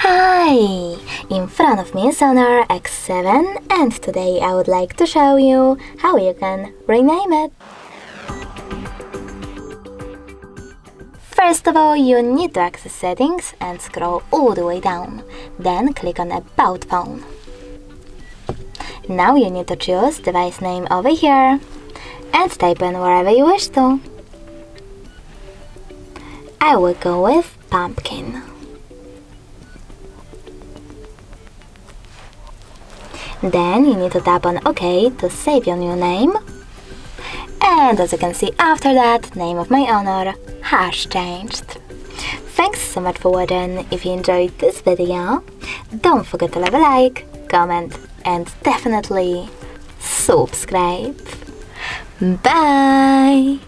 Hi! In front of me is Honor X7 and today I would like to show you how you can rename it. First of all, you need to access settings and scroll all the way down. Then click on About Phone. Now you need to choose device name over here and type in wherever you wish to. I will go with Pumpkin. Then you need to tap on OK to save your new name. And as you can see, after that, name of my Honor has changed. Thanks so much for watching. If you enjoyed this video, don't forget to leave a like, comment and definitely subscribe. Bye!